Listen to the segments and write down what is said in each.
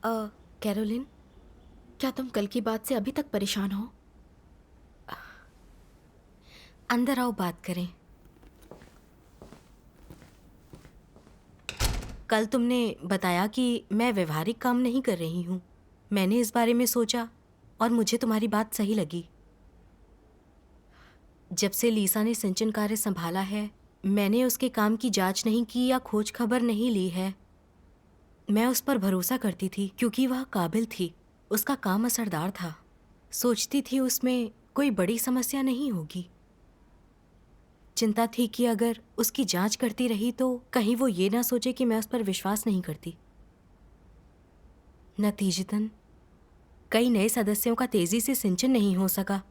Caroline, क्या तुम कल की बात से अभी तक परेशान हो? अंदर आओ, बात करें। कल तुमने बताया कि मैं व्यवहारिक काम नहीं कर रही हूँ। मैंने इस बारे में सोचा और मुझे तुम्हारी बात सही लगी। जब से लीसा ने सिंचन कार्य संभाला है, मैंने उसके काम की जांच नहीं की या खोज खबर नहीं ली है। मैं उस पर भरोसा करती थी क्योंकि वह काबिल थी, उसका काम असरदार था। सोचती थी उसमें कोई बड़ी समस्या नहीं होगी। चिंता थी कि अगर उसकी जांच करती रही तो कहीं वो ये ना सोचे कि मैं उस पर विश्वास नहीं करती। नतीजतन कई नए सदस्यों का तेजी से सिंचन नहीं हो सका।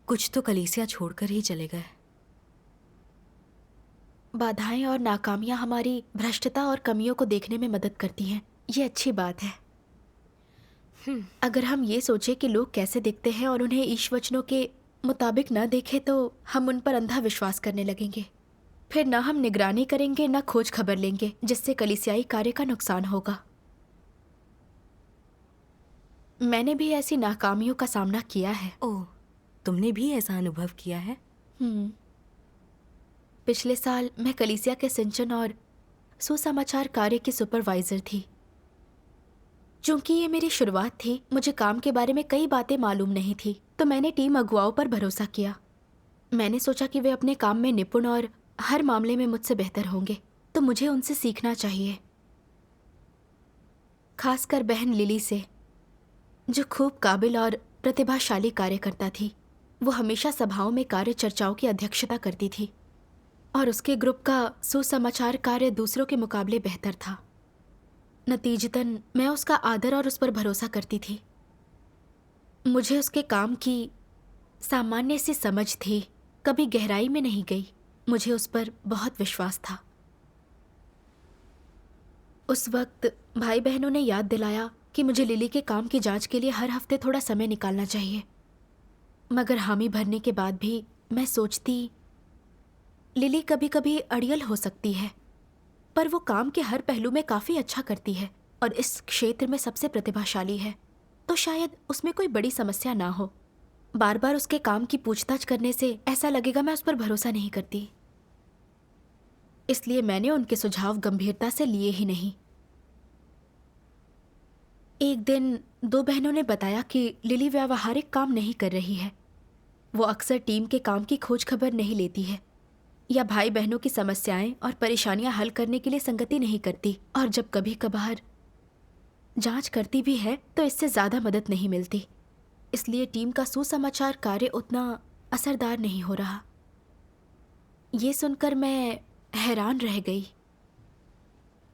कुछ तो कलीसिया छोड़कर ही चले गए। बाधाएं और नाकामियां हमारी भ्रष्टता और कमियों को देखने में मदद करती हैं। ये अच्छी बात है। अगर हम ये सोचे कि लोग कैसे दिखते हैं और उन्हें ईश वचनों के मुताबिक न देखें तो हम उन पर अंधा विश्वास करने लगेंगे। फिर न हम निगरानी करेंगे न खोज खबर लेंगे, जिससे कलीसियाई कार्य का नुकसान होगा। मैंने भी ऐसी नाकामियों का सामना किया है। ओह, तुमने भी ऐसा अनुभव किया है? पिछले साल मैं कलीसिया के सिंचन और सुसमाचार कार्य की सुपरवाइजर थी। चूंकि ये मेरी शुरुआत थी, मुझे काम के बारे में कई बातें मालूम नहीं थी, तो मैंने टीम अगुवाओं पर भरोसा किया। मैंने सोचा कि वे अपने काम में निपुण और हर मामले में मुझसे बेहतर होंगे, तो मुझे उनसे सीखना चाहिए। खासकर बहन लिली से, जो खूब काबिल और प्रतिभाशाली कार्यकर्ता थी। वो हमेशा सभाओं में कार्य चर्चाओं की अध्यक्षता करती थी और उसके ग्रुप का सुसमाचार कार्य दूसरों के मुकाबले बेहतर था। नतीजतन मैं उसका आदर और उस पर भरोसा करती थी। मुझे उसके काम की सामान्य सी समझ थी, कभी गहराई में नहीं गई। मुझे उस पर बहुत विश्वास था। उस वक्त भाई बहनों ने याद दिलाया कि मुझे लिली के काम की जांच के लिए हर हफ्ते थोड़ा समय निकालना चाहिए। मगर हामी भरने के बाद भी मैं सोचती, लिली कभी कभी अड़ियल हो सकती है, पर वो काम के हर पहलू में काफी अच्छा करती है और इस क्षेत्र में सबसे प्रतिभाशाली है, तो शायद उसमें कोई बड़ी समस्या ना हो। बार बार उसके काम की पूछताछ करने से ऐसा लगेगा मैं उस पर भरोसा नहीं करती। इसलिए मैंने उनके सुझाव गंभीरता से लिए ही नहीं। एक दिन दो बहनों ने बताया कि लिली व्यावहारिक काम नहीं कर रही है। वो अक्सर टीम के काम की खोज खबर नहीं लेती है या भाई बहनों की समस्याएं और परेशानियां हल करने के लिए संगति नहीं करती, और जब कभी कभार जांच करती भी है तो इससे ज्यादा मदद नहीं मिलती। इसलिए टीम का सुसमाचार कार्य उतना असरदार नहीं हो रहा। ये सुनकर मैं हैरान रह गई।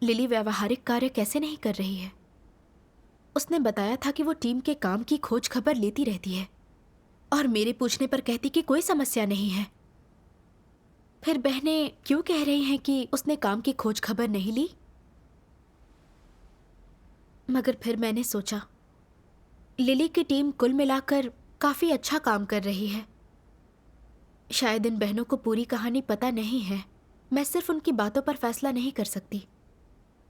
लिली व्यावहारिक कार्य कैसे नहीं कर रही है? उसने बताया था कि वो टीम के काम की खोज खबर लेती रहती है और मेरे पूछने पर कहती कि कोई समस्या नहीं है। फिर बहनें क्यों कह रही हैं कि उसने काम की खोज खबर नहीं ली? मगर फिर मैंने सोचा, लिली की टीम कुल मिलाकर काफी अच्छा काम कर रही है। शायद इन बहनों को पूरी कहानी पता नहीं है। मैं सिर्फ उनकी बातों पर फैसला नहीं कर सकती।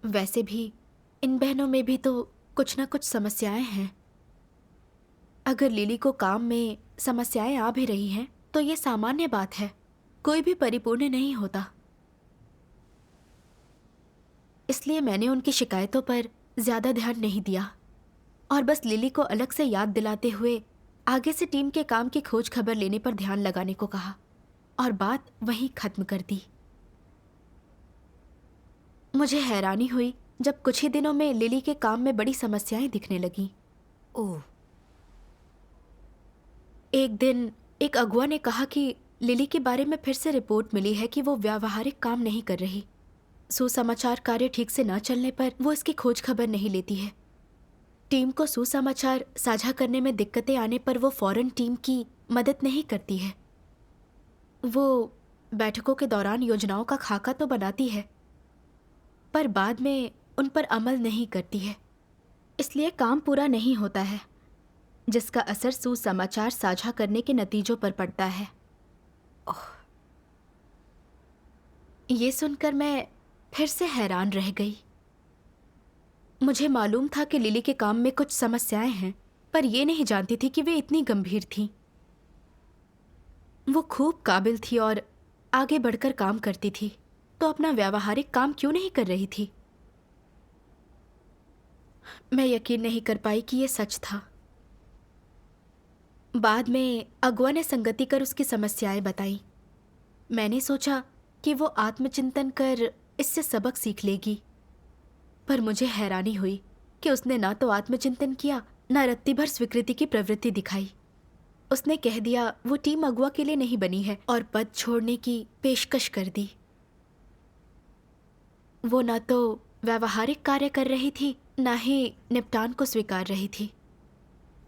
वैसे भी इन बहनों में भी तो कुछ ना कुछ समस्याएं हैं। अगर लिली को काम में समस्याएं आ भी रही हैं तो ये सामान्य बात है। कोई भी परिपूर्ण नहीं होता। इसलिए मैंने उनकी शिकायतों पर ज्यादा ध्यान नहीं दिया और बस लिली को अलग से याद दिलाते हुए आगे से टीम के काम की खोज खबर लेने पर ध्यान लगाने को कहा और बात वहीं खत्म कर दी। मुझे हैरानी हुई जब कुछ ही दिनों में लिली के काम में बड़ी समस्याएं दिखने लगीं। ओह, एक दिन एक अगुआ ने कहा कि लिली के बारे में फिर से रिपोर्ट मिली है कि वो व्यावहारिक काम नहीं कर रही। सुसमाचार कार्य ठीक से न चलने पर वो इसकी खोज खबर नहीं लेती है। टीम को सुसमाचार साझा करने में दिक्कतें आने पर वो फौरन टीम की मदद नहीं करती है। वो बैठकों के दौरान योजनाओं का खाका तो बनाती है, पर बाद में उन पर अमल नहीं करती है। इसलिए काम पूरा नहीं होता है, जिसका असर सुसमाचार साझा करने के नतीजों पर पड़ता है। ये सुनकर मैं फिर से हैरान रह गई। मुझे मालूम था कि लिली के काम में कुछ समस्याएं हैं, पर यह नहीं जानती थी कि वे इतनी गंभीर थीं। वो खूब काबिल थी और आगे बढ़कर काम करती थी, तो अपना व्यावहारिक काम क्यों नहीं कर रही थी? मैं यकीन नहीं कर पाई कि यह सच था। बाद में अगुआ ने संगति कर उसकी समस्याएं बताई। मैंने सोचा कि वो आत्मचिंतन कर इससे सबक सीख लेगी, पर मुझे हैरानी हुई कि उसने ना तो आत्मचिंतन किया, न रत्ती भर स्वीकृति की प्रवृत्ति दिखाई। उसने कह दिया वो टीम अगुआ के लिए नहीं बनी है और पद छोड़ने की पेशकश कर दी। वो न तो व्यावहारिक कार्य कर रही थी, न ही निपटान को स्वीकार रही थी।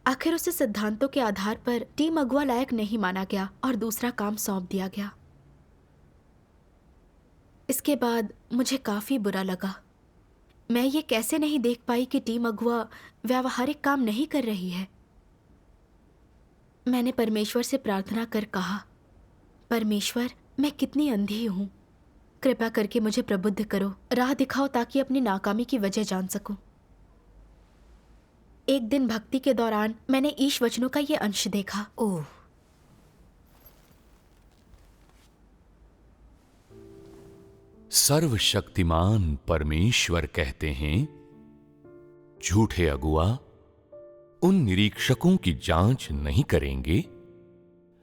आखिर उसे सिद्धांतों के आधार पर टीम अगुआ लायक नहीं माना गया और दूसरा काम सौंप दिया गया। इसके बाद मुझे काफी बुरा लगा। मैं ये कैसे नहीं देख पाई कि टीम अगुआ व्यावहारिक काम नहीं कर रही है। मैंने परमेश्वर से प्रार्थना कर कहा, परमेश्वर, मैं कितनी अंधी हूं, कृपा करके मुझे प्रबुद्ध करो, राह दिखाओ ताकि अपनी नाकामी की वजह जान सकूं। एक दिन भक्ति के दौरान मैंने ईश वचनों का ये अंश देखा। ओह, सर्वशक्तिमान परमेश्वर कहते हैं, झूठे अगुआ उन निरीक्षकों की जांच नहीं करेंगे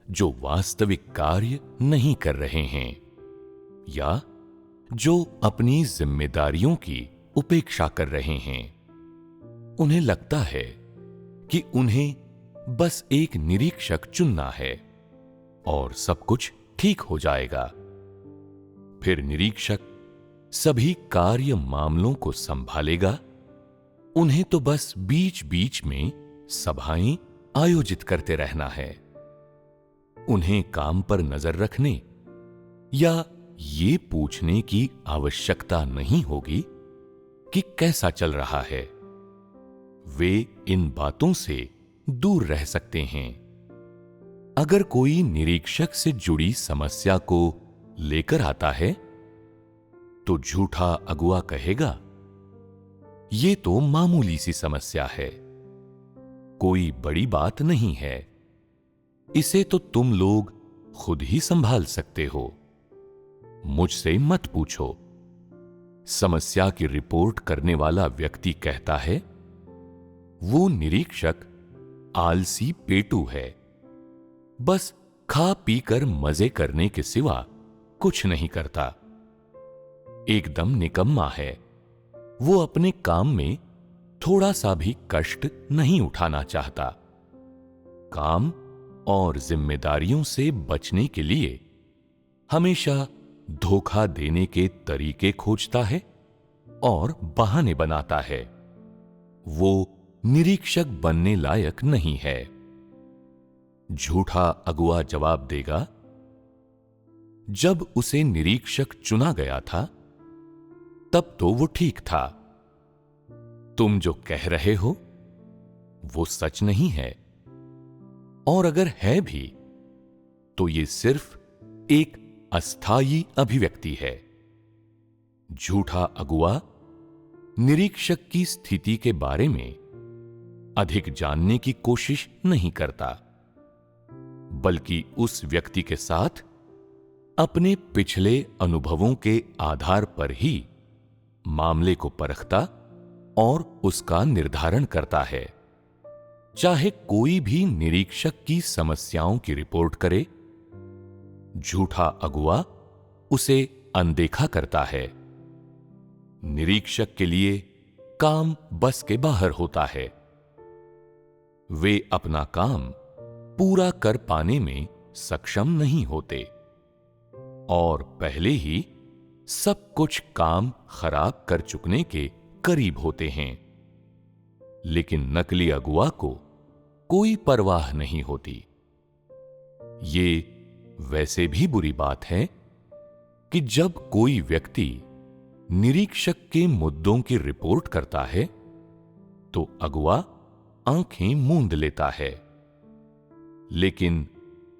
जो वास्तविक कार्य नहीं कर रहे हैं या जो अपनी जिम्मेदारियों की उपेक्षा कर रहे हैं। उन्हें लगता है कि उन्हें बस एक निरीक्षक चुनना है और सब कुछ ठीक हो जाएगा। फिर निरीक्षक सभी कार्य मामलों को संभालेगा। उन्हें तो बस बीच बीच में सभाएं आयोजित करते रहना है। उन्हें काम पर नजर रखने या ये पूछने की आवश्यकता नहीं होगी कि कैसा चल रहा है। वे इन बातों से दूर रह सकते हैं। अगर कोई निरीक्षक से जुड़ी समस्या को लेकर आता है तो झूठा अगुआ कहेगा, ये तो मामूली सी समस्या है, कोई बड़ी बात नहीं है, इसे तो तुम लोग खुद ही संभाल सकते हो, मुझसे मत पूछो। समस्या की रिपोर्ट करने वाला व्यक्ति कहता है, वो निरीक्षक आलसी पेटू है, बस खा पी कर मजे करने के सिवा कुछ नहीं करता, एकदम निकम्मा है, वो अपने काम में थोड़ा सा भी कष्ट नहीं उठाना चाहता। काम और जिम्मेदारियों से बचने के लिए हमेशा धोखा देने के तरीके खोजता है और बहाने बनाता है। वो निरीक्षक बनने लायक नहीं है। झूठा अगुआ जवाब देगा, जब उसे निरीक्षक चुना गया था तब तो वो ठीक था। तुम जो कह रहे हो वो सच नहीं है, और अगर है भी तो ये सिर्फ एक अस्थायी अभिव्यक्ति है। झूठा अगुआ निरीक्षक की स्थिति के बारे में अधिक जानने की कोशिश नहीं करता, बल्कि उस व्यक्ति के साथ अपने पिछले अनुभवों के आधार पर ही मामले को परखता और उसका निर्धारण करता है। चाहे कोई भी निरीक्षक की समस्याओं की रिपोर्ट करे, झूठा अगुआ उसे अनदेखा करता है। निरीक्षक के लिए काम बस के बाहर होता है। वे अपना काम पूरा कर पाने में सक्षम नहीं होते और पहले ही सब कुछ काम खराब कर चुकने के करीब होते हैं। लेकिन नकली अगुआ को कोई परवाह नहीं होती। ये वैसे भी बुरी बात है कि जब कोई व्यक्ति निरीक्षक के मुद्दों की रिपोर्ट करता है तो अगुआ आंखें मूंद लेता है। लेकिन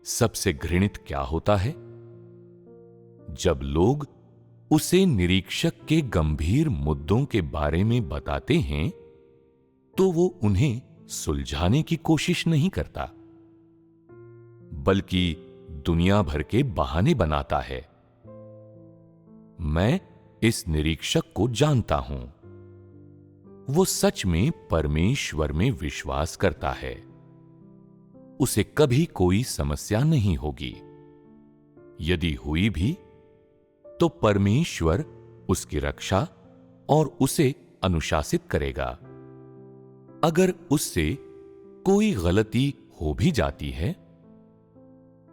सबसे घृणित क्या होता है? जब लोग उसे निरीक्षक के गंभीर मुद्दों के बारे में बताते हैं तो वो उन्हें सुलझाने की कोशिश नहीं करता, बल्कि दुनिया भर के बहाने बनाता है। मैं इस निरीक्षक को जानता हूं। वो सच में परमेश्वर में विश्वास करता है। उसे कभी कोई समस्या नहीं होगी। यदि हुई भी तो परमेश्वर उसकी रक्षा और उसे अनुशासित करेगा। अगर उससे कोई गलती हो भी जाती है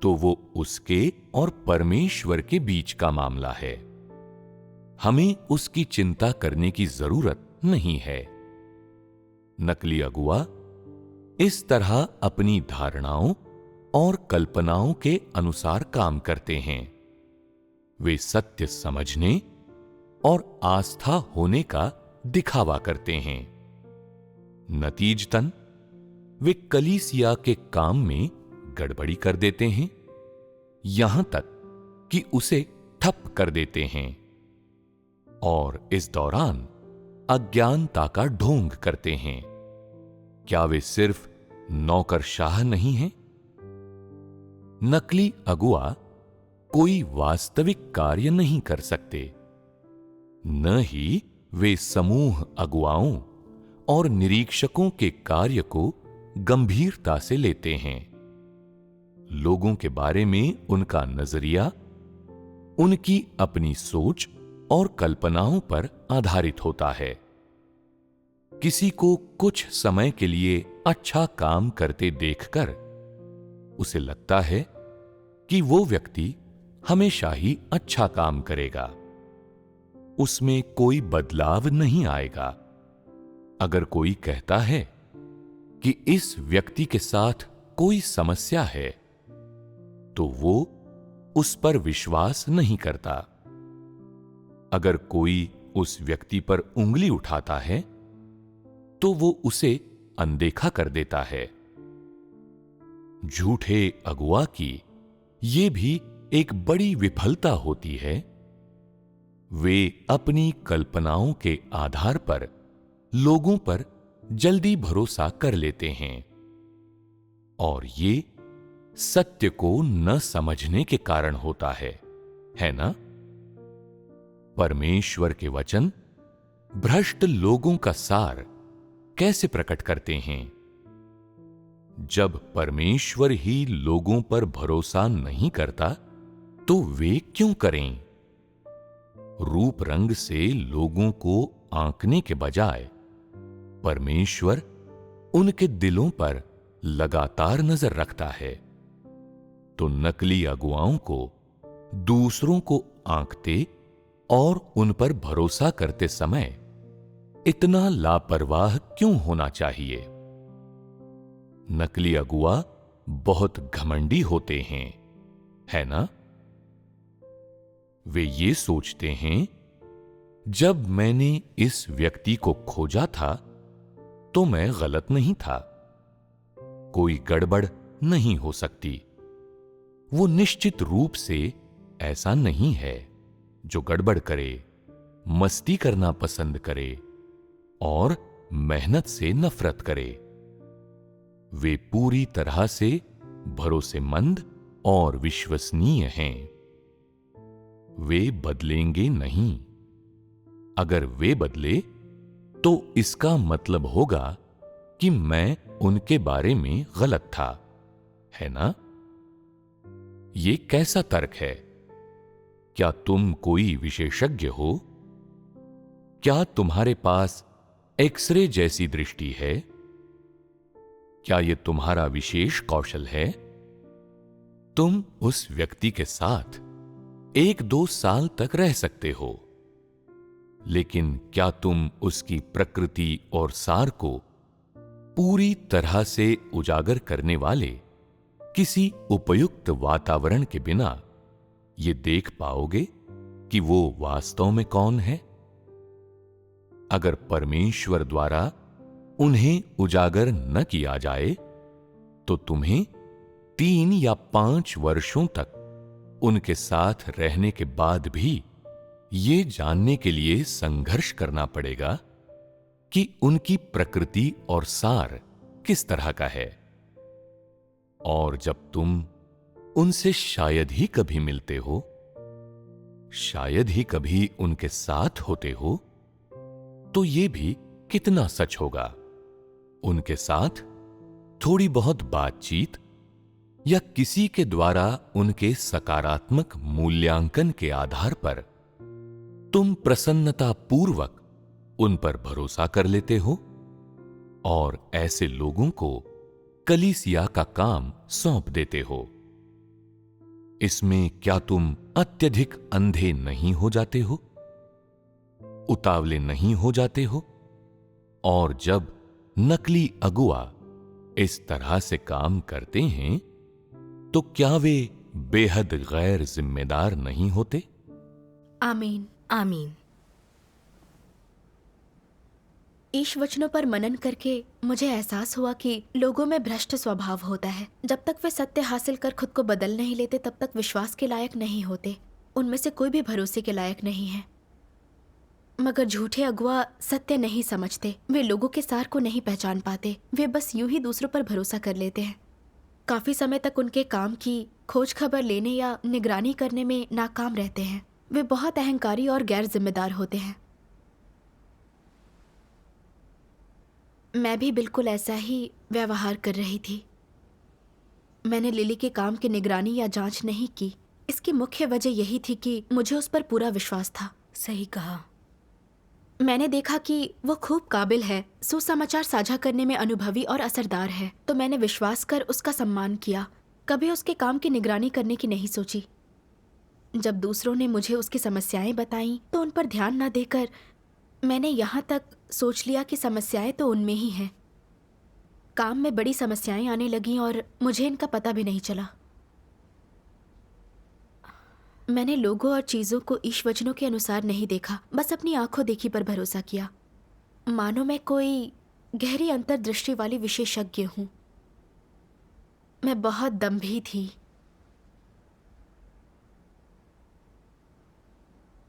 तो वो उसके और परमेश्वर के बीच का मामला है। हमें उसकी चिंता करने की जरूरत नहीं है। नकली अगुआ इस तरह अपनी धारणाओं और कल्पनाओं के अनुसार काम करते हैं। वे सत्य समझने और आस्था होने का दिखावा करते हैं। नतीजतन वे कलीसिया के काम में गड़बड़ी कर देते हैं, यहां तक कि उसे ठप कर देते हैं और इस दौरान अज्ञानता का ढोंग करते हैं। क्या वे सिर्फ नौकरशाह नहीं हैं? नकली अगुआ कोई वास्तविक कार्य नहीं कर सकते, न ही वे समूह अगुवाओं और निरीक्षकों के कार्य को गंभीरता से लेते हैं। लोगों के बारे में उनका नजरिया उनकी अपनी सोच और कल्पनाओं पर आधारित होता है। किसी को कुछ समय के लिए अच्छा काम करते देखकर उसे लगता है कि वो व्यक्ति हमेशा ही अच्छा काम करेगा, उसमें कोई बदलाव नहीं आएगा। अगर कोई कहता है कि इस व्यक्ति के साथ कोई समस्या है तो वो उस पर विश्वास नहीं करता। अगर कोई उस व्यक्ति पर उंगली उठाता है तो वो उसे अनदेखा कर देता है। झूठे अगुआ की ये भी एक बड़ी विफलता होती है। वे अपनी कल्पनाओं के आधार पर लोगों पर जल्दी भरोसा कर लेते हैं और ये सत्य को न समझने के कारण होता है ना? परमेश्वर के वचन भ्रष्ट लोगों का सार कैसे प्रकट करते हैं? जब परमेश्वर ही लोगों पर भरोसा नहीं करता तो वे क्यों करें? रूप रंग से लोगों को आंकने के बजाय परमेश्वर उनके दिलों पर लगातार नजर रखता है। तो नकली अगुवाओं को दूसरों को आंकते और उन पर भरोसा करते समय इतना लापरवाह क्यों होना चाहिए? नकली अगुआ बहुत घमंडी होते हैं, है ना? वे ये सोचते हैं, जब मैंने इस व्यक्ति को खोजा था तो मैं गलत नहीं था, कोई गड़बड़ नहीं हो सकती। वो निश्चित रूप से ऐसा नहीं है जो गड़बड़ करे, मस्ती करना पसंद करे और मेहनत से नफरत करे। वे पूरी तरह से भरोसेमंद और विश्वसनीय हैं। वे बदलेंगे नहीं। अगर वे बदले तो इसका मतलब होगा कि मैं उनके बारे में गलत था, है ना? ये कैसा तर्क है? क्या तुम कोई विशेषज्ञ हो? क्या तुम्हारे पास एक्सरे जैसी दृष्टि है? क्या यह तुम्हारा विशेष कौशल है? तुम उस व्यक्ति के साथ 1-2 साल तक रह सकते हो, लेकिन क्या तुम उसकी प्रकृति और सार को पूरी तरह से उजागर करने वाले किसी उपयुक्त वातावरण के बिना ये देख पाओगे कि वो वास्तव में कौन है? अगर परमेश्वर द्वारा उन्हें उजागर न किया जाए तो तुम्हें 3 या 5 वर्षों तक उनके साथ रहने के बाद भी ये जानने के लिए संघर्ष करना पड़ेगा कि उनकी प्रकृति और सार किस तरह का है। और जब तुम उनसे शायद ही कभी मिलते हो, शायद ही कभी उनके साथ होते हो, तो ये भी कितना सच होगा। उनके साथ थोड़ी बहुत बातचीत या किसी के द्वारा उनके सकारात्मक मूल्यांकन के आधार पर तुम प्रसन्नता पूर्वक उन पर भरोसा कर लेते हो और ऐसे लोगों को कलीसिया का काम सौंप देते हो। इसमें क्या तुम अत्यधिक अंधे नहीं हो जाते हो, उतावले नहीं हो जाते हो? और जब नकली अगुआ इस तरह से काम करते हैं तो क्या वे बेहद गैर जिम्मेदार नहीं होते? आमीन। आमीन। ईश वचनों पर मनन करके मुझे एहसास हुआ कि लोगों में भ्रष्ट स्वभाव होता है। जब तक वे सत्य हासिल कर खुद को बदल नहीं लेते तब तक विश्वास के लायक नहीं होते। उनमें से कोई भी भरोसे के लायक नहीं है। मगर झूठे अगुआ सत्य नहीं समझते, वे लोगों के सार को नहीं पहचान पाते, वे बस यूं ही दूसरों पर भरोसा कर लेते हैं। काफी समय तक उनके काम की खोज खबर लेने या निगरानी करने में नाकाम रहते हैं। वे बहुत अहंकारी और गैर जिम्मेदार होते हैं। मैं भी बिल्कुल ऐसा ही व्यवहार कर रही थी। मैंने लिली के काम की निगरानी या जांच नहीं की। इसकी मुख्य वजह यही थी कि मुझे उस पर पूरा विश्वास था। सही कहा। मैंने देखा कि वो खूब काबिल है, सुसमाचार साझा करने में अनुभवी और असरदार है, तो मैंने विश्वास कर उसका सम्मान किया। कभी उसके काम की निगरानी करने की नहीं सोची। जब दूसरों ने मुझे उसकी समस्याएं बताईं तो उन पर ध्यान न देकर मैंने यहाँ तक सोच लिया कि समस्याएं तो उनमें ही हैं। काम में बड़ी समस्याएं आने लगीं और मुझे इनका पता भी नहीं चला। मैंने लोगों और चीज़ों को ईश वचनों के अनुसार नहीं देखा, बस अपनी आंखों देखी पर भरोसा किया, मानो मैं कोई गहरी अंतर्दृष्टि वाली विशेषज्ञ हूं। मैं बहुत दंभी थी।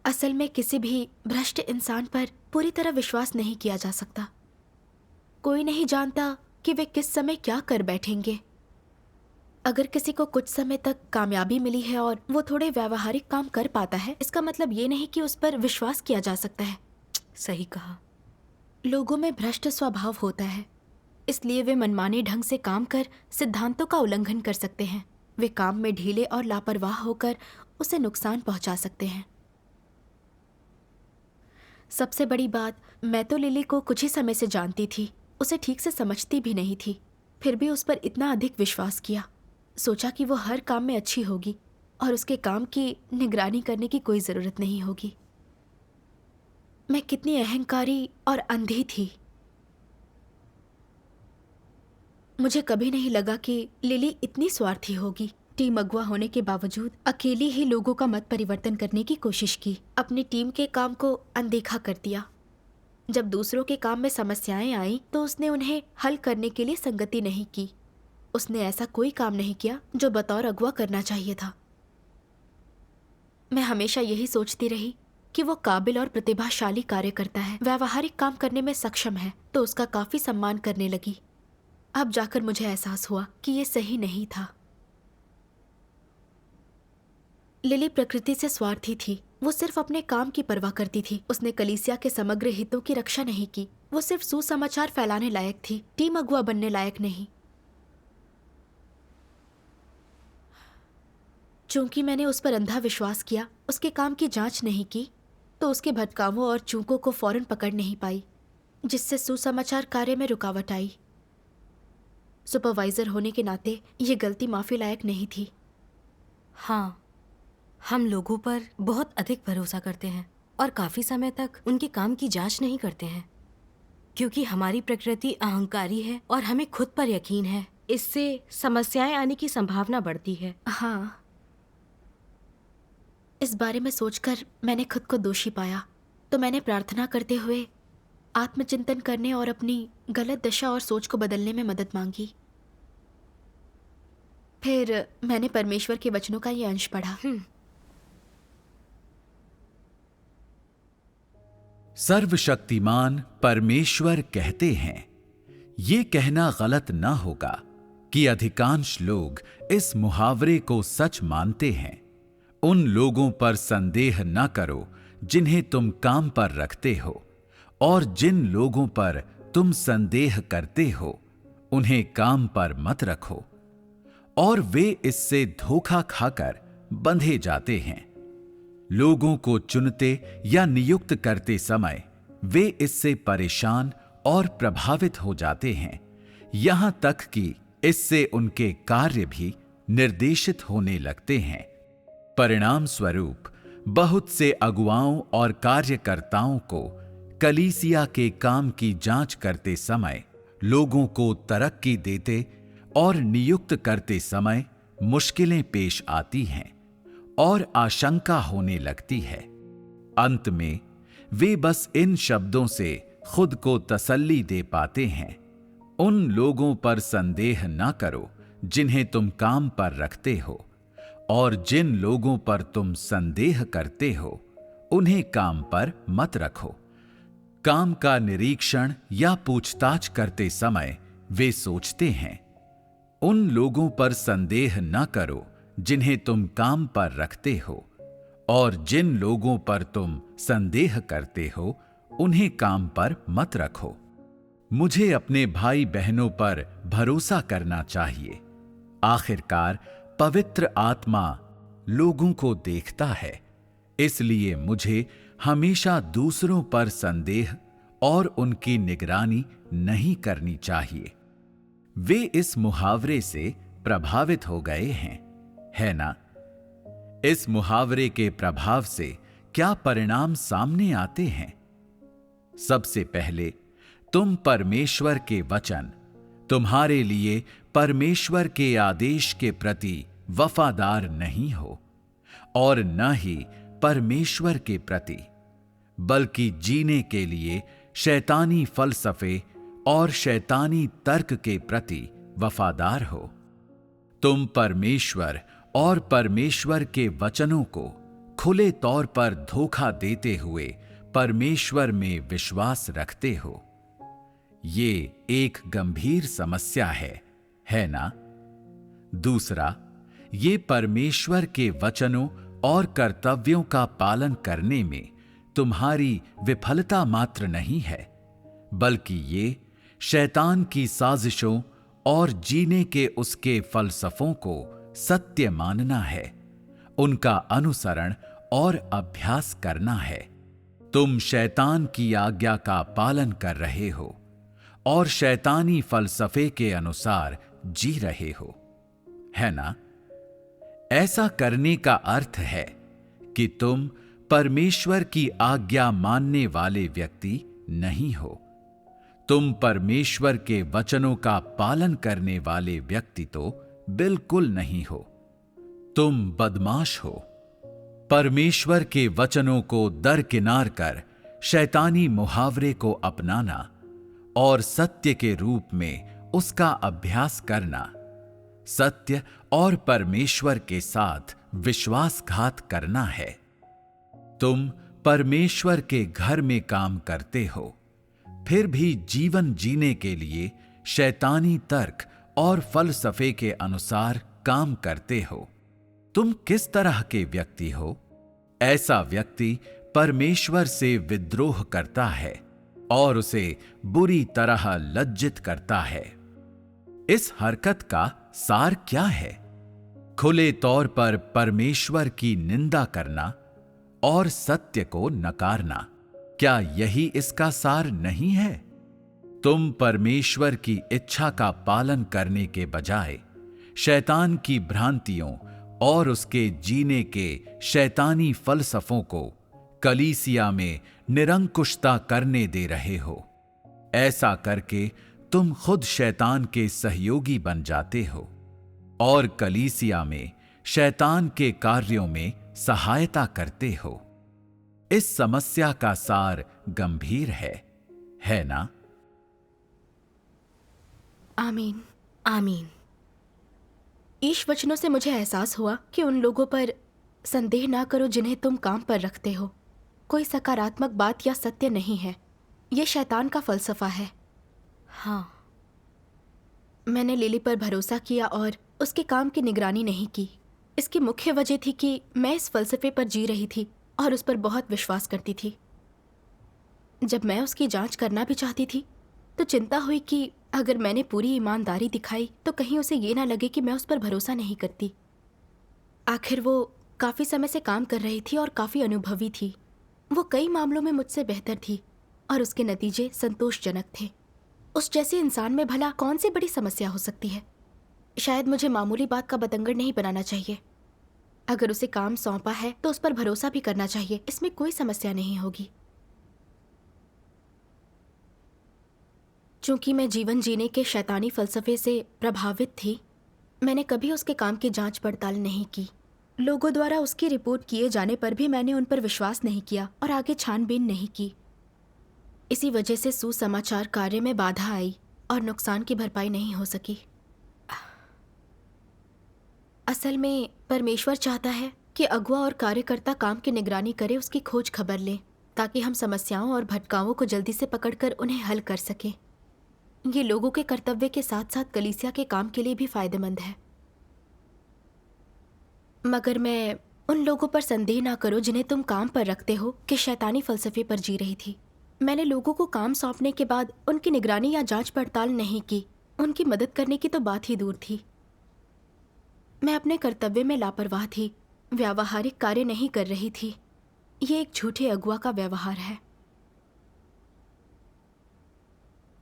असल में किसी भी भ्रष्ट इंसान पर पूरी तरह विश्वास नहीं किया जा सकता। कोई नहीं जानता कि वे किस समय क्या कर बैठेंगे। अगर किसी को कुछ समय तक कामयाबी मिली है और वो थोड़े व्यावहारिक काम कर पाता है, इसका मतलब ये नहीं कि उस पर विश्वास किया जा सकता है। सही कहा। लोगों में भ्रष्ट स्वभाव होता है, इसलिए वे मनमाने ढंग से काम कर सिद्धांतों का उल्लंघन कर सकते हैं। वे काम में ढीले और लापरवाह होकर उसे नुकसान पहुंचा सकते हैं। सबसे बड़ी बात, मैं तो लिली को कुछ ही समय से जानती थी, उसे ठीक से समझती भी नहीं थी, फिर भी उस पर इतना अधिक विश्वास किया। सोचा कि वो हर काम में अच्छी होगी और उसके काम की निगरानी करने की कोई ज़रूरत नहीं होगी। मैं कितनी अहंकारी और अंधी थी। मुझे कभी नहीं लगा कि लिली इतनी स्वार्थी होगी। टीम अगुआ होने के बावजूद अकेली ही लोगों का मत परिवर्तन करने की कोशिश की, अपनी टीम के काम को अनदेखा कर दिया। जब दूसरों के काम में समस्याएं आईं तो उसने उन्हें हल करने के लिए संगति नहीं की। उसने ऐसा कोई काम नहीं किया जो बतौर अगुआ करना चाहिए था। मैं हमेशा यही सोचती रही कि वो काबिल और प्रतिभाशाली कार्य करता है, व्यावहारिक काम करने में सक्षम है, तो उसका काफी सम्मान करने लगी। अब जाकर मुझे एहसास हुआ कि ये सही नहीं था। लिली प्रकृति से स्वार्थी थी। वो सिर्फ अपने काम की परवाह करती थी। उसने कलीसिया के समग्र हितों की रक्षा नहीं की। वो सिर्फ सुसमाचार फैलाने लायक थी, टीम अगुआ बनने लायक नहीं। चूंकि मैंने उस पर अंधा विश्वास किया, उसके काम की जांच नहीं की, तो उसके भटकावों और चूकों को फौरन पकड़ नहीं पाई, जिससे सुसमाचार कार्य में रुकावट आई। सुपरवाइजर होने के नाते ये गलती माफी लायक नहीं थी। हाँ, हम लोगों पर बहुत अधिक भरोसा करते हैं और काफी समय तक उनके काम की जांच नहीं करते हैं, क्योंकि हमारी प्रकृति अहंकारी है और हमें खुद पर यकीन है। इससे समस्याएं आने की संभावना बढ़ती है। हाँ, इस बारे में सोचकर मैंने खुद को दोषी पाया, तो मैंने प्रार्थना करते हुए आत्मचिंतन करने और अपनी गलत दशा और सोच को बदलने में मदद मांगी। फिर मैंने परमेश्वर के वचनों का ये अंश पढ़ा। सर्वशक्तिमान परमेश्वर कहते हैं। ये कहना गलत न होगा कि अधिकांश लोग इस मुहावरे को सच मानते हैं। उन लोगों पर संदेह न करो जिन्हें तुम काम पर रखते हो, और जिन लोगों पर तुम संदेह करते हो उन्हें काम पर मत रखो, और वे इससे धोखा खाकर बंधे जाते हैं। लोगों को चुनते या नियुक्त करते समय वे इससे परेशान और प्रभावित हो जाते हैं, यहां तक कि इससे उनके कार्य भी निर्देशित होने लगते हैं। परिणाम स्वरूप बहुत से अगुवाओं और कार्यकर्ताओं को कलीसिया के काम की जांच करते समय लोगों को तरक्की देते और नियुक्त करते समय मुश्किलें पेश आती हैं और आशंका होने लगती है। अंत में वे बस इन शब्दों से खुद को तसल्ली दे पाते हैं, उन लोगों पर संदेह न करो जिन्हें तुम काम पर रखते हो, और जिन लोगों पर तुम संदेह करते हो उन्हें काम पर मत रखो। काम का निरीक्षण या पूछताछ करते समय वे सोचते हैं, उन लोगों पर संदेह न करो जिन्हें तुम काम पर रखते हो, और जिन लोगों पर तुम संदेह करते हो उन्हें काम पर मत रखो। मुझे अपने भाई बहनों पर भरोसा करना चाहिए। आखिरकार पवित्र आत्मा लोगों को देखता है, इसलिए मुझे हमेशा दूसरों पर संदेह और उनकी निगरानी नहीं करनी चाहिए। वे इस मुहावरे से प्रभावित हो गए हैं, है ना? इस मुहावरे के प्रभाव से क्या परिणाम सामने आते हैं? सबसे पहले तुम परमेश्वर के वचन, तुम्हारे लिए परमेश्वर के आदेश के प्रति वफादार नहीं हो, और न ही परमेश्वर के प्रति, बल्कि जीने के लिए शैतानी फलसफे और शैतानी तर्क के प्रति वफादार हो। तुम परमेश्वर और परमेश्वर के वचनों को खुले तौर पर धोखा देते हुए परमेश्वर में विश्वास रखते हो। ये एक गंभीर समस्या है ना? दूसरा, ये परमेश्वर के वचनों और कर्तव्यों का पालन करने में तुम्हारी विफलता मात्र नहीं है, बल्कि ये शैतान की साजिशों और जीने के उसके फलसफों को सत्य मानना है, उनका अनुसरण और अभ्यास करना है। तुम शैतान की आज्ञा का पालन कर रहे हो और शैतानी फलसफे के अनुसार जी रहे हो, है ना? ऐसा करने का अर्थ है कि तुम परमेश्वर की आज्ञा मानने वाले व्यक्ति नहीं हो। तुम परमेश्वर के वचनों का पालन करने वाले व्यक्ति तो बिल्कुल नहीं हो। तुम बदमाश हो। परमेश्वर के वचनों को दरकिनार कर शैतानी मुहावरे को अपनाना और सत्य के रूप में उसका अभ्यास करना, सत्य और परमेश्वर के साथ विश्वासघात करना है। तुम परमेश्वर के घर में काम करते हो, फिर भी जीवन जीने के लिए शैतानी तर्क और फलसफे के अनुसार काम करते हो। तुम किस तरह के व्यक्ति हो? ऐसा व्यक्ति परमेश्वर से विद्रोह करता है और उसे बुरी तरह लज्जित करता है। इस हरकत का सार क्या है? खुले तौर पर परमेश्वर की निंदा करना और सत्य को नकारना। क्या यही इसका सार नहीं है? तुम परमेश्वर की इच्छा का पालन करने के बजाय शैतान की भ्रांतियों और उसके जीने के शैतानी फलसफों को कलीसिया में निरंकुशता करने दे रहे हो। ऐसा करके तुम खुद शैतान के सहयोगी बन जाते हो और कलीसिया में शैतान के कार्यों में सहायता करते हो। इस समस्या का सार गंभीर है ना? आमीन। आमीन। ईश वचनों से मुझे एहसास हुआ कि उन लोगों पर संदेह ना करो जिन्हें तुम काम पर रखते हो, कोई सकारात्मक बात या सत्य नहीं है। ये शैतान का फलसफा है। हाँ, मैंने लिली पर भरोसा किया और उसके काम की निगरानी नहीं की। इसकी मुख्य वजह थी कि मैं इस फलसफे पर जी रही थी और उस पर बहुत विश्वास करती थी। जब मैं उसकी जांच करना भी चाहती थी तो चिंता हुई कि अगर मैंने पूरी ईमानदारी दिखाई तो कहीं उसे ये ना लगे कि मैं उस पर भरोसा नहीं करती। आखिर वो काफ़ी समय से काम कर रही थी और काफ़ी अनुभवी थी। वो कई मामलों में मुझसे बेहतर थी और उसके नतीजे संतोषजनक थे। उस जैसे इंसान में भला कौन सी बड़ी समस्या हो सकती है? शायद मुझे मामूली बात का बतंगड़ नहीं बनाना चाहिए। अगर उसे काम सौंपा है तो उस पर भरोसा भी करना चाहिए। इसमें कोई समस्या नहीं होगी। चूंकि मैं जीवन जीने के शैतानी फलसफे से प्रभावित थी, मैंने कभी उसके काम की जांच पड़ताल नहीं की। लोगों द्वारा उसकी रिपोर्ट किए जाने पर भी मैंने उन पर विश्वास नहीं किया और आगे छानबीन नहीं की। इसी वजह से सुसमाचार कार्य में बाधा आई और नुकसान की भरपाई नहीं हो सकी। असल में परमेश्वर चाहता है कि अगुआ और कार्यकर्ता काम की निगरानी करे, उसकी खोज खबर लें, ताकि हम समस्याओं और भटकावों को जल्दी से पकड़कर उन्हें हल कर सकें। ये लोगों के कर्तव्य के साथ साथ कलीसिया के काम के लिए भी फायदेमंद है। मगर मैं उन लोगों पर संदेह ना करो जिन्हें तुम काम पर रखते हो कि शैतानी फलसफे पर जी रही थी। मैंने लोगों को काम सौंपने के बाद उनकी निगरानी या जांच पड़ताल नहीं की। उनकी मदद करने की तो बात ही दूर थी। मैं अपने कर्तव्य में लापरवाह थी, व्यावहारिक कार्य नहीं कर रही थी। ये एक झूठे अगुआ का व्यवहार है।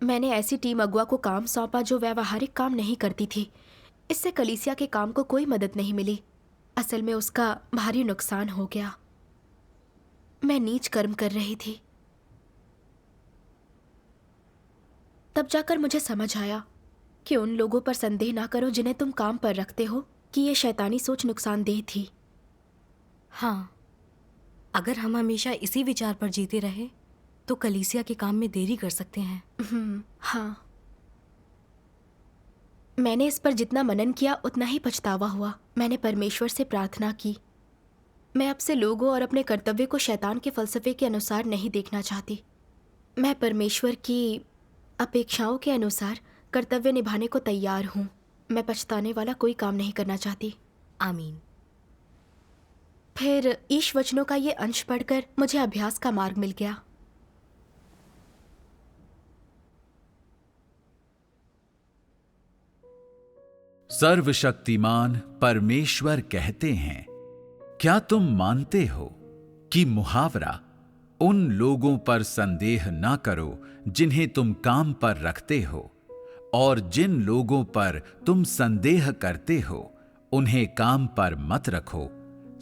मैंने ऐसी टीम अगुआ को काम सौंपा जो व्यावहारिक काम नहीं करती थी। इससे कलीसिया के काम को कोई मदद नहीं मिली। असल में उसका भारी नुकसान हो गया। मैं नीच कर्म कर रही थी। तब जाकर मुझे समझ आया कि उन लोगों पर संदेह ना करो जिन्हें तुम काम पर रखते हो, कि ये शैतानी सोच नुकसानदेह थी। हाँ, अगर हम हमेशा इसी विचार पर जीते रहे तो कलीसिया के काम में देरी कर सकते हैं। हाँ, मैंने इस पर जितना मनन किया उतना ही पछतावा हुआ। मैंने परमेश्वर से प्रार्थना की। मैं अब से लोगों और अपने कर्तव्य को शैतान के फलसफे के अनुसार नहीं देखना चाहती। मैं परमेश्वर की अपेक्षाओं के अनुसार कर्तव्य निभाने को तैयार हूँ। मैं पछताने वाला कोई काम नहीं करना चाहती। आमीन। फिर ईश वचनों का ये अंश पढ़कर मुझे अभ्यास का मार्ग मिल गया। सर्वशक्तिमान परमेश्वर कहते हैं, क्या तुम मानते हो कि मुहावरा उन लोगों पर संदेह ना करो जिन्हें तुम काम पर रखते हो, और जिन लोगों पर तुम संदेह करते हो उन्हें काम पर मत रखो,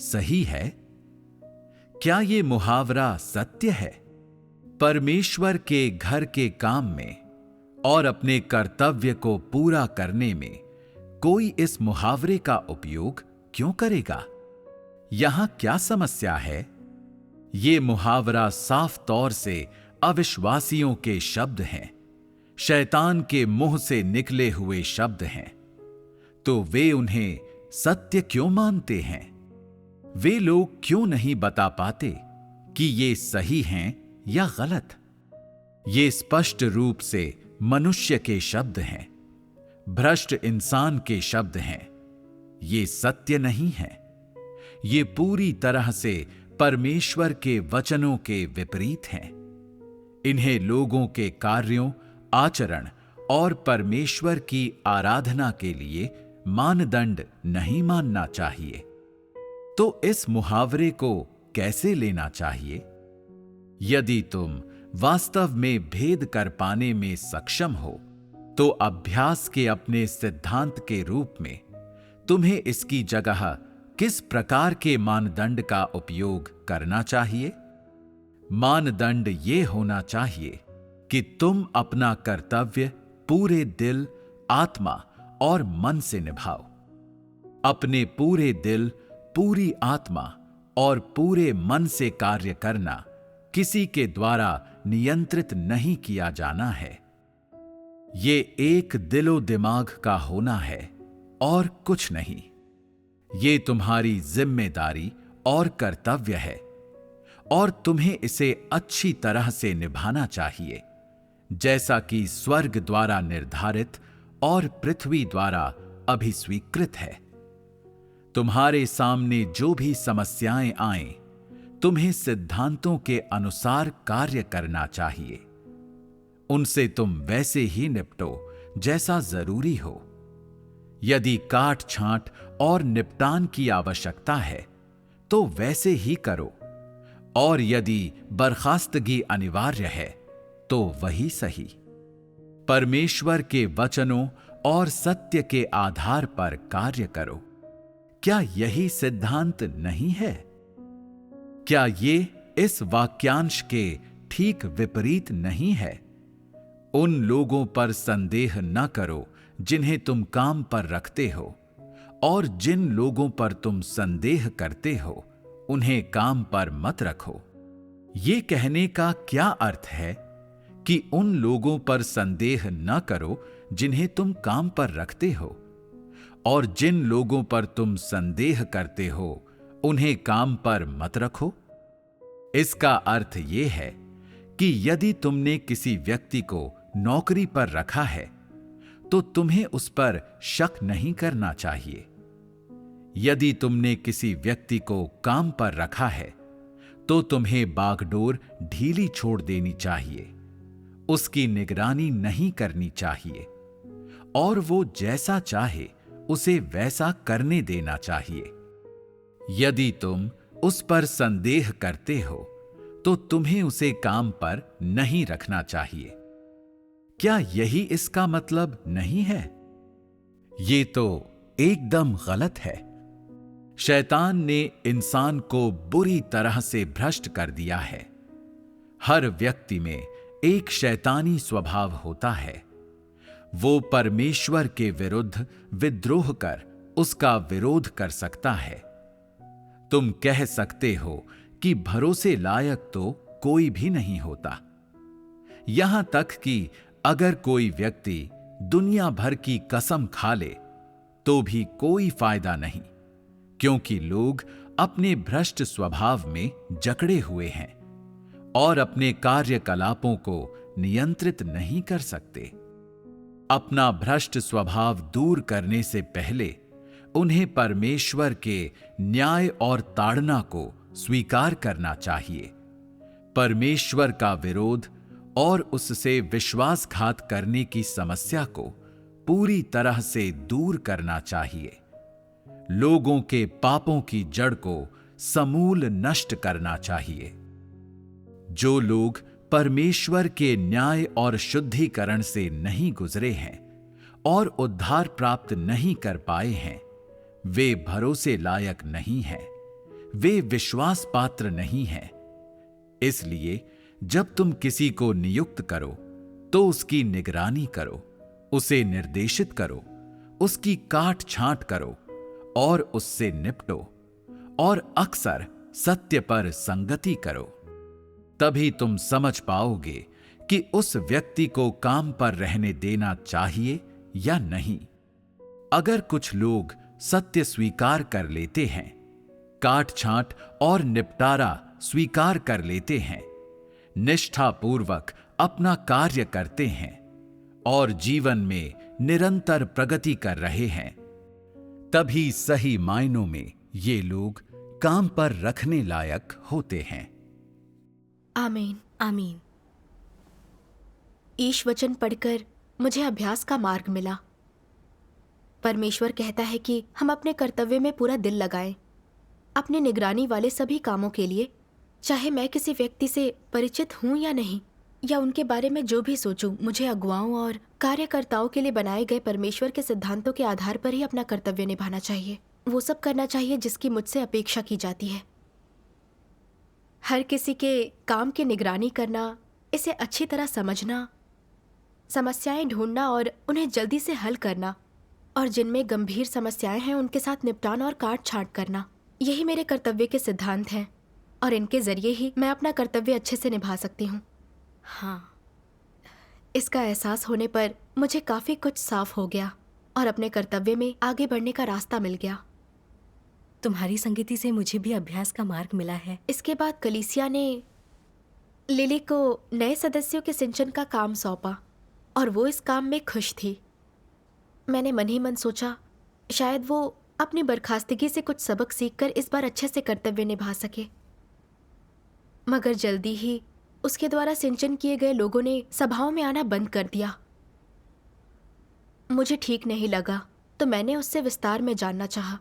सही है? क्या ये मुहावरा सत्य है? परमेश्वर के घर के काम में और अपने कर्तव्य को पूरा करने में कोई इस मुहावरे का उपयोग क्यों करेगा? यहां क्या समस्या है? ये मुहावरा साफ तौर से अविश्वासियों के शब्द हैं, शैतान के मुंह से निकले हुए शब्द हैं। तो वे उन्हें सत्य क्यों मानते हैं? वे लोग क्यों नहीं बता पाते कि ये सही हैं या गलत? ये स्पष्ट रूप से मनुष्य के शब्द हैं, भ्रष्ट इंसान के शब्द हैं। ये सत्य नहीं है। ये पूरी तरह से परमेश्वर के वचनों के विपरीत हैं। इन्हें लोगों के कार्यों, आचरण और परमेश्वर की आराधना के लिए मानदंड नहीं मानना चाहिए। तो इस मुहावरे को कैसे लेना चाहिए? यदि तुम वास्तव में भेद कर पाने में सक्षम हो, तो अभ्यास के अपने सिद्धांत के रूप में तुम्हें इसकी जगह किस प्रकार के मानदंड का उपयोग करना चाहिए? मानदंड ये होना चाहिए कि तुम अपना कर्तव्य पूरे दिल, आत्मा और मन से निभाओ। अपने पूरे दिल, पूरी आत्मा और पूरे मन से कार्य करना किसी के द्वारा नियंत्रित नहीं किया जाना है। ये एक दिलो दिमाग का होना है और कुछ नहीं। ये तुम्हारी जिम्मेदारी और कर्तव्य है, और तुम्हें इसे अच्छी तरह से निभाना चाहिए, जैसा कि स्वर्ग द्वारा निर्धारित और पृथ्वी द्वारा अभिस्वीकृत है। तुम्हारे सामने जो भी समस्याएं आएं, तुम्हें सिद्धांतों के अनुसार कार्य करना चाहिए। उनसे तुम वैसे ही निपटो जैसा जरूरी हो। यदि काट छांट और निपटान की आवश्यकता है तो वैसे ही करो, और यदि बर्खास्तगी अनिवार्य है तो वही सही। परमेश्वर के वचनों और सत्य के आधार पर कार्य करो। क्या यही सिद्धांत नहीं है? क्या ये इस वाक्यांश के ठीक विपरीत नहीं है? उन लोगों पर संदेह न करो जिन्हें तुम काम पर रखते हो, और जिन लोगों पर तुम संदेह करते हो उन्हें काम पर मत रखो। ये कहने का क्या अर्थ है कि उन लोगों पर संदेह न करो जिन्हें तुम काम पर रखते हो, और जिन लोगों पर तुम संदेह करते हो उन्हें काम पर मत रखो? इसका अर्थ यह है कि यदि तुमने किसी व्यक्ति को नौकरी पर रखा है तो तुम्हें उस पर शक नहीं करना चाहिए। यदि तुमने किसी व्यक्ति को काम पर रखा है तो तुम्हें बागडोर ढीली छोड़ देनी चाहिए, उसकी निगरानी नहीं करनी चाहिए, और वो जैसा चाहे उसे वैसा करने देना चाहिए। यदि तुम उस पर संदेह करते हो तो तुम्हें उसे काम पर नहीं रखना चाहिए। क्या यही इसका मतलब नहीं है? ये तो एकदम गलत है। शैतान ने इंसान को बुरी तरह से भ्रष्ट कर दिया है। हर व्यक्ति में एक शैतानी स्वभाव होता है। वो परमेश्वर के विरुद्ध विद्रोह कर उसका विरोध कर सकता है। तुम कह सकते हो कि भरोसे लायक तो कोई भी नहीं होता। यहां तक कि अगर कोई व्यक्ति दुनिया भर की कसम खा ले तो भी कोई फायदा नहीं, क्योंकि लोग अपने भ्रष्ट स्वभाव में जकड़े हुए हैं और अपने कार्यकलापों को नियंत्रित नहीं कर सकते। अपना भ्रष्ट स्वभाव दूर करने से पहले उन्हें परमेश्वर के न्याय और ताड़ना को स्वीकार करना चाहिए। परमेश्वर का विरोध और उससे विश्वासघात करने की समस्या को पूरी तरह से दूर करना चाहिए। लोगों के पापों की जड़ को समूल नष्ट करना चाहिए। जो लोग परमेश्वर के न्याय और शुद्धिकरण से नहीं गुजरे हैं और उद्धार प्राप्त नहीं कर पाए हैं, वे भरोसे लायक नहीं हैं, वे विश्वास पात्र नहीं हैं। इसलिए जब तुम किसी को नियुक्त करो तो उसकी निगरानी करो, उसे निर्देशित करो, उसकी काट छांट करो और उससे निपटो, और अक्सर सत्य पर संगति करो। तभी तुम समझ पाओगे कि उस व्यक्ति को काम पर रहने देना चाहिए या नहीं। अगर कुछ लोग सत्य स्वीकार कर लेते हैं, काट छांट और निपटारा स्वीकार कर लेते हैं, निष्ठापूर्वक अपना कार्य करते हैं और जीवन में निरंतर प्रगति कर रहे हैं, तभी सही मायनों में ये लोग काम पर रखने लायक होते हैं। आमीन। आमीन। ईश वचन पढ़कर मुझे अभ्यास का मार्ग मिला। परमेश्वर कहता है कि हम अपने कर्तव्य में पूरा दिल लगाएं, अपने निगरानी वाले सभी कामों के लिए, चाहे मैं किसी व्यक्ति से परिचित हूं या नहीं, या उनके बारे में जो भी सोचूं, मुझे अगुवाओं और कार्यकर्ताओं के लिए बनाए गए परमेश्वर के सिद्धांतों के आधार पर ही अपना कर्तव्य निभाना चाहिए। वो सब करना चाहिए जिसकी मुझसे अपेक्षा की जाती है। हर किसी के काम की निगरानी करना, इसे अच्छी तरह समझना, समस्याएं ढूंढना और उन्हें जल्दी से हल करना, और जिनमें गंभीर समस्याएं हैं उनके साथ निपटान और काट छांट करना, यही मेरे कर्तव्य के सिद्धांत हैं, और इनके जरिए ही मैं अपना कर्तव्य अच्छे से निभा सकती हूँ। हाँ, इसका एहसास होने पर मुझे काफ़ी कुछ साफ हो गया और अपने कर्तव्य में आगे बढ़ने का रास्ता मिल गया। तुम्हारी संगति से मुझे भी अभ्यास का मार्ग मिला है। इसके बाद कलीसिया ने लिली को नए सदस्यों के सिंचन का काम सौंपा और वो इस काम में खुश थी। मैंने मन ही मन सोचा शायद वो अपनी बर्खास्तगी से कुछ सबक सीखकर इस बार अच्छे से कर्तव्य निभा सके। मगर जल्दी ही उसके द्वारा सिंचन किए गए लोगों ने सभाओं में आना बंद कर दिया। मुझे ठीक नहीं लगा, तो मैंने उससे विस्तार में जानना चाहा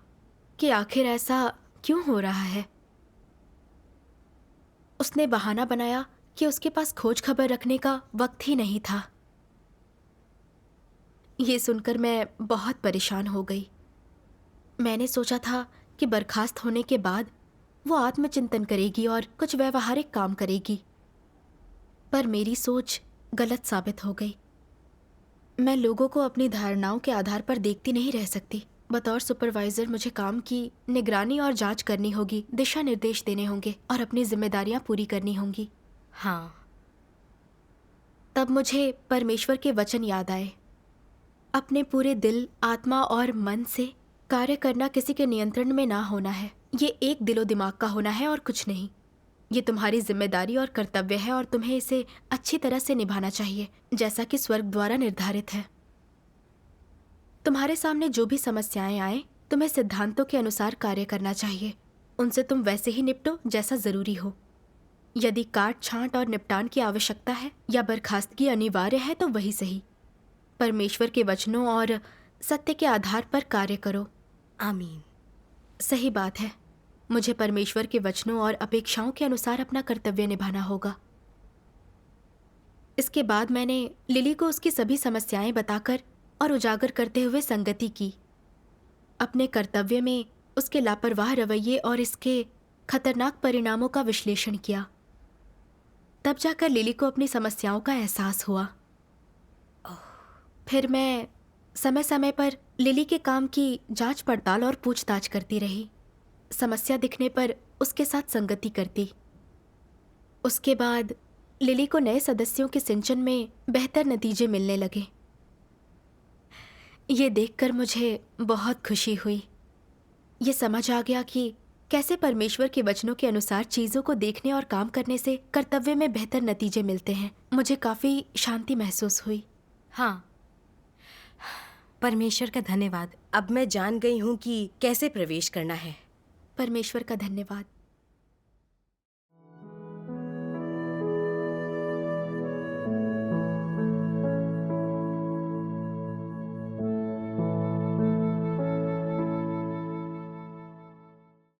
कि आखिर ऐसा क्यों हो रहा है। उसने बहाना बनाया कि उसके पास खोज खबर रखने का वक्त ही नहीं था। ये सुनकर मैं बहुत परेशान हो गई। मैंने सोचा था कि बर्खास्त होने के बाद वो आत्मचिंतन करेगी और कुछ व्यवहारिक काम करेगी, पर मेरी सोच गलत साबित हो गई। मैं लोगों को अपनी धारणाओं के आधार पर देखती नहीं रह सकती। बतौर सुपरवाइजर मुझे काम की निगरानी और जांच करनी होगी, दिशा निर्देश देने होंगे और अपनी जिम्मेदारियां पूरी करनी होंगी। हाँ। तब मुझे परमेश्वर के वचन याद आए। अपने पूरे दिल, आत्मा और मन से कार्य करना किसी के नियंत्रण में ना होना है। ये एक दिलो दिमाग का होना है और कुछ नहीं। ये तुम्हारी जिम्मेदारी और कर्तव्य है और तुम्हें इसे अच्छी तरह से निभाना चाहिए, जैसा कि स्वर्ग द्वारा निर्धारित है। तुम्हारे सामने जो भी समस्याएं आए, तुम्हें सिद्धांतों के अनुसार कार्य करना चाहिए। उनसे तुम वैसे ही निपटो जैसा जरूरी हो। यदि काट छांट और निपटान की आवश्यकता है या बर्खास्तगी अनिवार्य है तो वही सही। परमेश्वर के वचनों और सत्य के आधार पर कार्य करो। आमीन। सही बात है, मुझे परमेश्वर के वचनों और अपेक्षाओं के अनुसार अपना कर्तव्य निभाना होगा। इसके बाद मैंने लिली को उसकी सभी समस्याएं बताकर और उजागर करते हुए संगति की। अपने कर्तव्य में उसके लापरवाह रवैये और इसके खतरनाक परिणामों का विश्लेषण किया। तब जाकर लिली को अपनी समस्याओं का एहसास हुआ। फिर मैं समय समय पर लिली के काम की जांच पड़ताल और पूछताछ करती रही। समस्या दिखने पर उसके साथ संगति करती। उसके बाद लिली को नए सदस्यों के सिंचन में बेहतर नतीजे मिलने लगे। ये देखकर मुझे बहुत खुशी हुई। ये समझ आ गया कि कैसे परमेश्वर के वचनों के अनुसार चीज़ों को देखने और काम करने से कर्तव्य में बेहतर नतीजे मिलते हैं। मुझे काफ़ी शांति महसूस हुई। हाँ, परमेश्वर का धन्यवाद। अब मैं जान गई हूँ कि कैसे प्रवेश करना है। परमेश्वर का धन्यवाद।